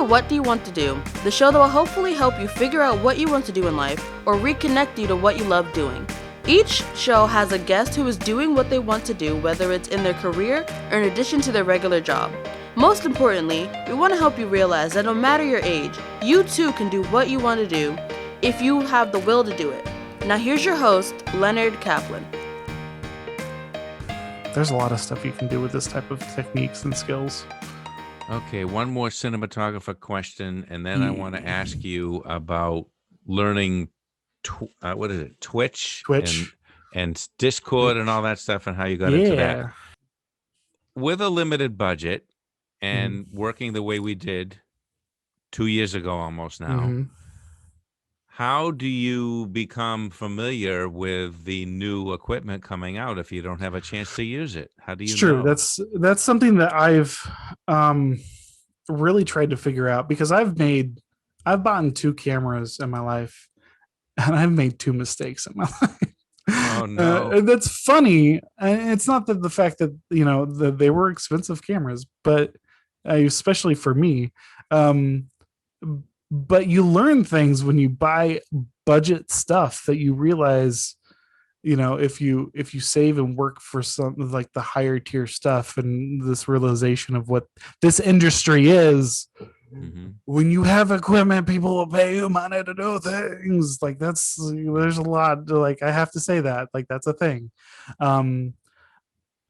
to What Do You Want to Do, the show that will hopefully help you figure out what you want to do in life or reconnect you to what you love doing. Each show has a guest who is doing what they want to do, whether it's in their career or in addition to their regular job. Most importantly, we want to help you realize that no matter your age, you too can do what you want to do if you have the will to do it. Now here's your host, Leonard Kaplan. There's a lot of stuff you can do with this type of techniques and skills. Okay, one more cinematographer question, and then I want to ask you about learning, Twitch, and Discord and all that stuff, and how you got into that. With a limited budget and working the way we did 2 years ago almost now, how do you become familiar with the new equipment coming out if you don't have a chance to use it? How do you know? That's something that I've really tried to figure out, because I've bought 2 cameras in my life, and I've made 2 mistakes in my life. Oh no. And that's funny. It's not that the fact that, that they were expensive cameras, but especially for me, but you learn things when you buy budget stuff that you realize, if you save and work for something like the higher tier stuff, and this realization of what this industry is, when you have equipment, people will pay you money to do things. Like there's a lot to, I have to say that, that's a thing.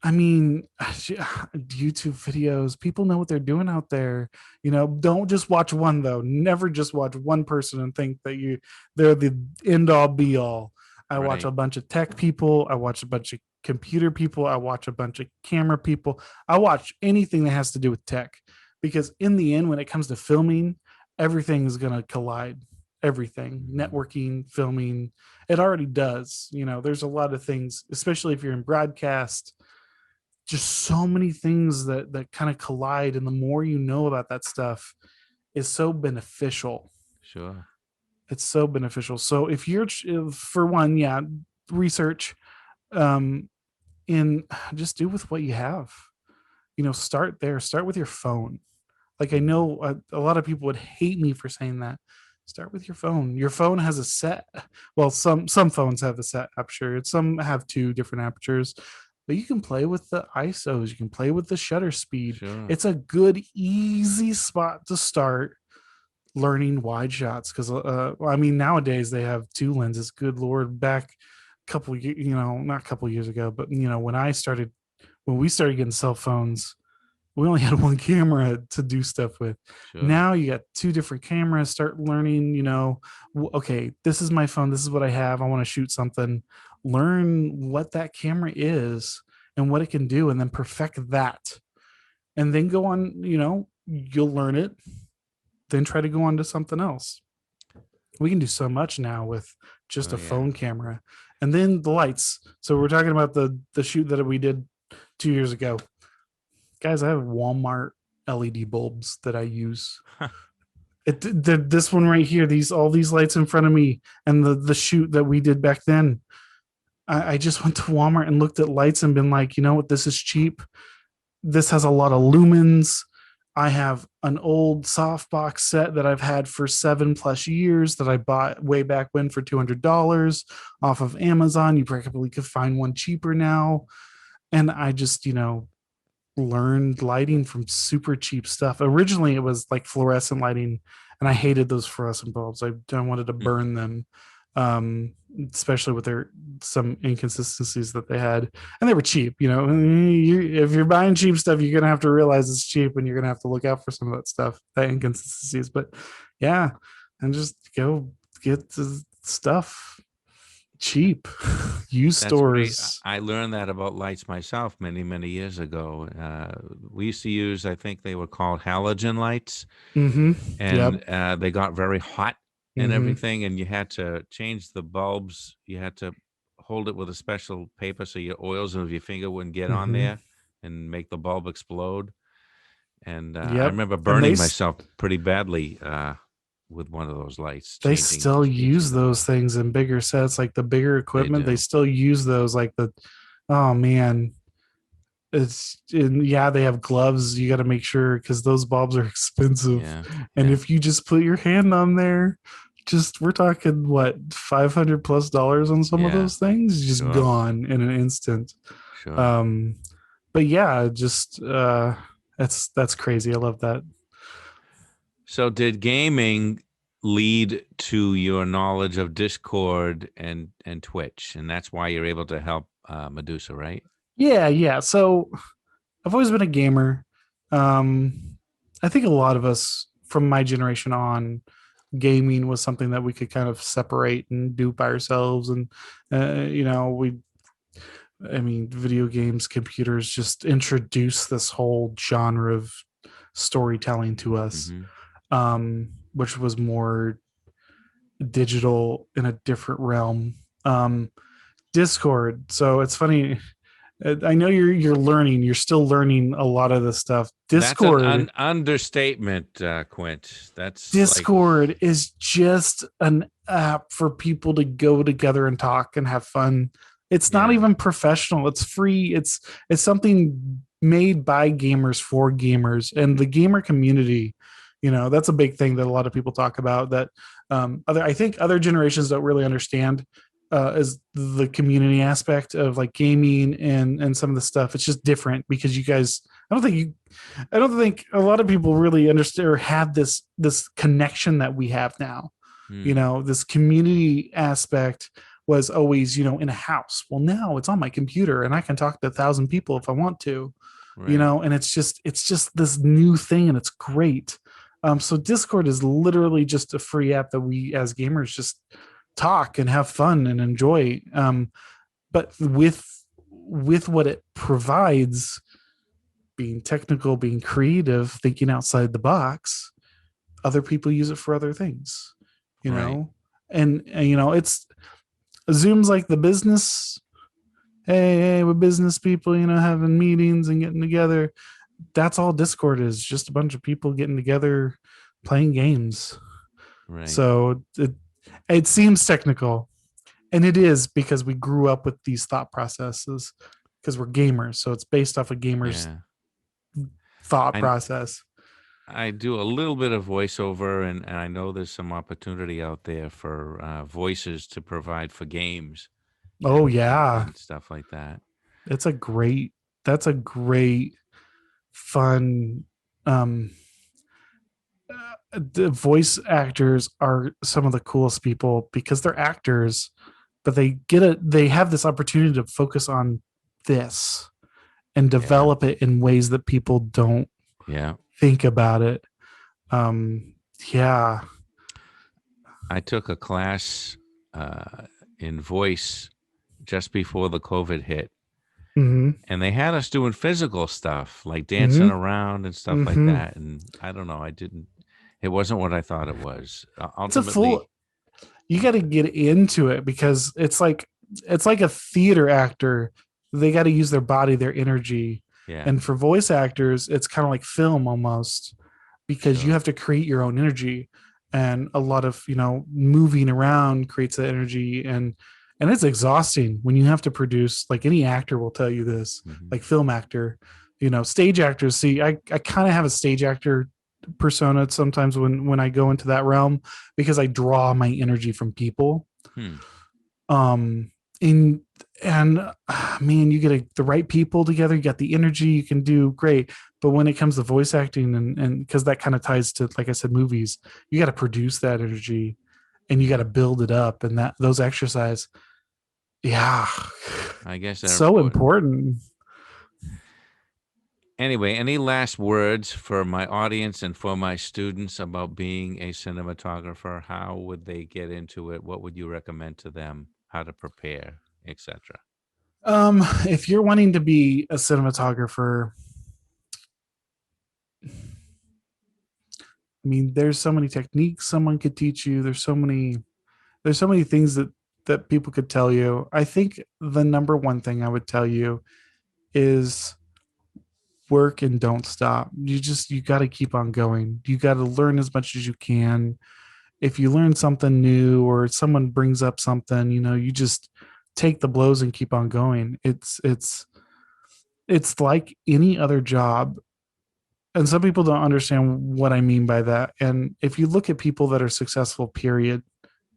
I mean, YouTube videos, people know what they're doing out there. Don't just watch one, though. Never just watch one person and think that they're the end all be all. I watch a bunch of tech people. I watch a bunch of computer people. I watch a bunch of camera people. I watch anything that has to do with tech, because in the end, when it comes to filming, everything is going to collide. Everything, networking, filming, it already does. There's a lot of things, especially if you're in broadcast, just so many things that kind of collide, and the more you know about that stuff is so beneficial. Sure, it's so beneficial. So if you're, for one, research, and just do with what you have. Start there. Start with your phone. I know a lot of people would hate me for saying that. Start with your phone. Your phone has a set. Well, some phones have a set aperture. Some have 2 different apertures. But you can play with the ISOs. You can play with the shutter speed. Sure. It's a good, easy spot to start learning wide shots. Because, nowadays they have 2 lenses. Good Lord, back a couple, not a couple years ago, but, when we started getting cell phones, we only had 1 camera to do stuff with. Sure. Now you got 2 different cameras. Start learning, okay, this is my phone. This is what I have. I want to shoot something. Learn what that camera is and what it can do, and then perfect that. And then go on, you'll learn it. Then try to go on to something else. We can do so much now with just a phone camera. And then the lights. So we're talking about the shoot that we did 2 years ago. Guys, I have Walmart LED bulbs that I use. This one right here, all these lights in front of me, and the shoot that we did back then. I just went to Walmart and looked at lights and been like, you know what, this is cheap. This has a lot of lumens. I have an old softbox set that I've had for 7+ years that I bought way back when for $200 off of Amazon. You probably could find one cheaper now. And I just, learned lighting from super cheap stuff. Originally, it was like fluorescent lighting, and I hated those fluorescent bulbs. I wanted to burn them, especially with some inconsistencies that they had, and they were cheap. If you're buying cheap stuff, you're gonna have to realize it's cheap, and you're gonna have to look out for some of that stuff, that inconsistencies. But yeah, and just go get the stuff cheap. Use stores. I learned that about lights myself many years ago. We used to use, I think they were called halogen lights, and they got very hot and everything, and you had to change the bulbs. You had to hold it with a special paper so your oils of your finger wouldn't get on there and make the bulb explode. And I remember burning myself pretty badly with one of those lights. They still use those things in bigger sets, like the bigger equipment. They still use those, oh man, they have gloves. You got to make sure because those bulbs are expensive. Yeah. And yeah. if you just put your hand on there, we're talking what, $500+ on some of Yeah, those things, just sure. gone in an instant. Sure. But yeah, that's crazy. I love that. So did gaming lead to your knowledge of Discord and Twitch, and that's why you're able to help Medusa, right? Yeah. So I've always been a gamer. I think a lot of us from my generation on, gaming was something that we could kind of separate and do by ourselves. And, video games, computers just introduced this whole genre of storytelling to us, Mm-hmm. which was more digital in a different realm. Discord. So it's funny. I know you're learning. You're still learning a lot of this stuff. Discord. That's an understatement, Quint. Discord is just an app for people to go together and talk and have fun. It's not even professional. It's free. It's something made by gamers for gamers, and the gamer community. That's a big thing that a lot of people talk about. That I think other generations don't really understand. Is the community aspect of like gaming and some of the stuff. It's just different because you guys. I don't think a lot of people really understand or have this connection that we have now. This community aspect was always, in a house. Well, now it's on my computer and I can talk to 1,000 people if I want to, right. And it's just this new thing and it's great. So Discord is literally just a free app that we as gamers just talk and have fun and enjoy. But with what it provides, being technical, being creative, thinking outside the box, other people use it for other things, know, and it's Zoom's like the business. Hey, we're business people, having meetings and getting together. That's all Discord is, just a bunch of people getting together, playing games. Right. So it seems technical, and it is because we grew up with these thought processes because we're gamers. So it's based off of gamers' thought process. I do a little bit of voiceover, and I know there's some opportunity out there for voices to provide for games. Oh, yeah. And stuff like that. That's a great fun. The voice actors are some of the coolest people because they're actors, but they have this opportunity to focus on this and develop it in ways that people don't think about it. I took a class in voice just before the COVID hit. Mm-hmm. And they had us doing physical stuff like dancing around and stuff like that. And I don't know, it wasn't what I thought it was. Ultimately, you got to get into it because it's like a theater actor. They got to use their body, their energy. Yeah. And for voice actors, it's kind of like film almost, because you have to create your own energy, and a lot of, moving around creates that energy, and it's exhausting when you have to produce. Like any actor will tell you this, like film actor, stage actors. See, I kind of have a stage actor persona sometimes when I go into that realm, because I draw my energy from people. Man, you get the right people together, you got the energy, you can do great. But when it comes to voice acting, and because that kind of ties to, like I said, movies, you got to produce that energy and you got to build it up, and those exercise, I guess that's so important. Anyway, any last words for my audience and for my students about being a cinematographer? How would they get into it? What would you recommend to them? How to prepare, etc.? If you're wanting to be a cinematographer, there's so many techniques someone could teach you. There's so many things that people could tell you. I think the number one thing I would tell you is work and don't stop. You got to keep on going. You got to learn as much as you can. If you learn something new or someone brings up something, you just take the blows and keep on going. It's it's like any other job. And some people don't understand what I mean by that. And if you look at people that are successful, period,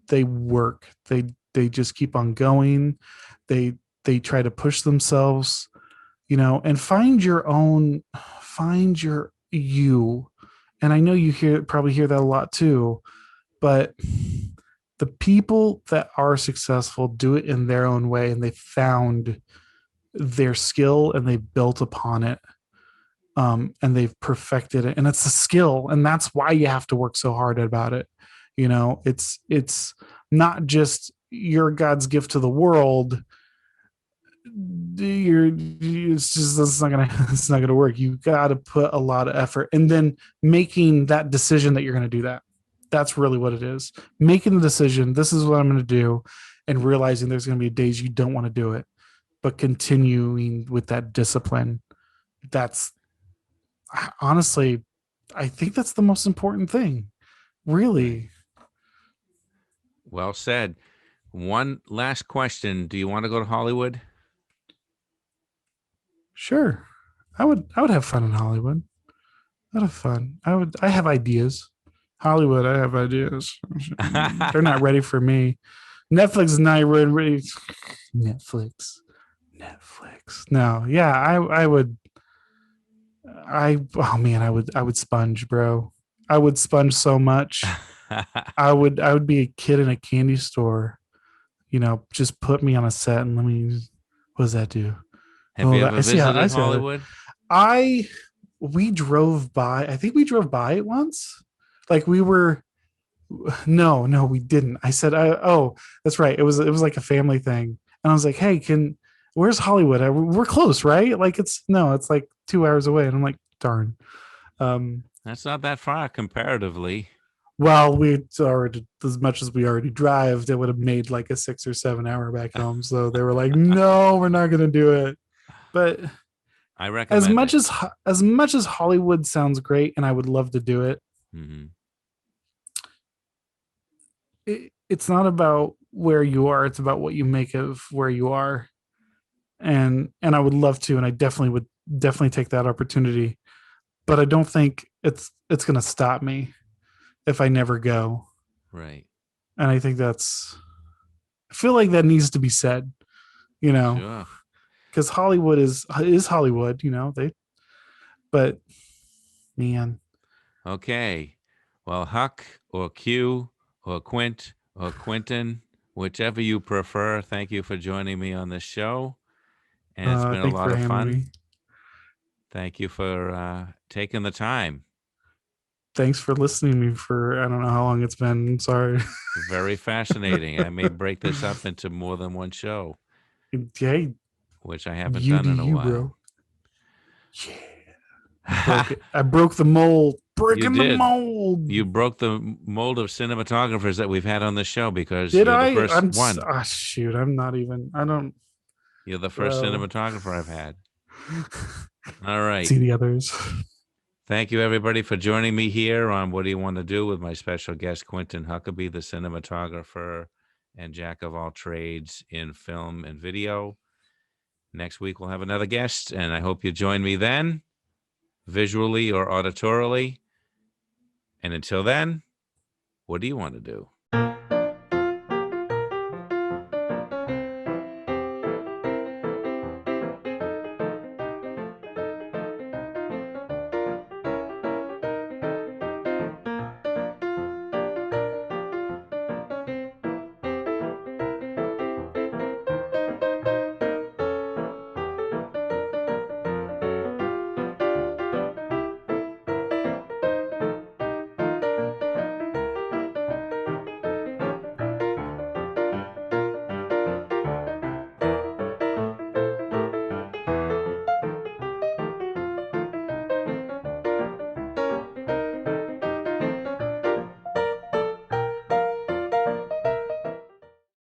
they work. They just keep on going. They try to push themselves, and find your you. And I know you probably hear that a lot too, but the people that are successful do it in their own way, and they found their skill and they built upon it. And they've perfected it, and it's a skill, and that's why you have to work so hard about it. It's not just you're God's gift to the world. It's not gonna work. You got to put a lot of effort, and then making that decision that you're going to do that. That's really what it is. Making the decision. This is what I'm going to do, and realizing there's going to be days you don't want to do it, but continuing with that discipline. That's honestly, I think that's the most important thing. Really. Well said. One last question. Do you want to go to Hollywood? Sure. I would have fun in Hollywood. I'd have fun. I have ideas. Hollywood, I have ideas. They're not ready for me. Netflix is not ready. Netflix. No, yeah, I would. I would sponge, bro. I would sponge so much. I would be a kid in a candy store. Just put me on a set and let me. What does that do? Have you ever visited Hollywood? We drove by. I think we drove by it once. Like we were. No, we didn't. I said, oh, that's right. It was like a family thing, and I was like, hey, where's Hollywood? We're close, right? Like it's like 2 hours away, and I'm like, darn. That's not that far comparatively. Well, we already, as much as we already drive, it would have made like a 6 or 7 hour back home. So they were like, no, we're not going to do it. But I recommend as much as Hollywood sounds great, and I would love to do it. Mm-hmm. It's not about where you are; it's about what you make of where you are. And I would love to, and I would take that opportunity. But I don't think it's going to stop me if I never go. Right. And I think I feel like that needs to be said. Sure. Because Hollywood is Hollywood, but man. Okay. Well, Huck or Q or Quint or Quentin, whichever you prefer, thank you for joining me on this show. And it's been a lot of fun. Thank you for taking the time. Thanks for listening to me for, I don't know how long it's been. Sorry. Very fascinating. I may break this up into more than one show. Hey, which I haven't done in a while. Bro. Yeah. I broke the mold. Breaking the mold. You broke the mold of cinematographers that we've had on the show because you're the first one. Shoot, I'm not even. I don't. You're the first cinematographer I've had. All right. See the others. Thank you, everybody, for joining me here on What Do You Want to Do with my special guest, Quentin Huckabee, the cinematographer and jack of all trades in film and video. Next week, we'll have another guest, and I hope you join me then, visually or auditorily. And until then, what do you want to do?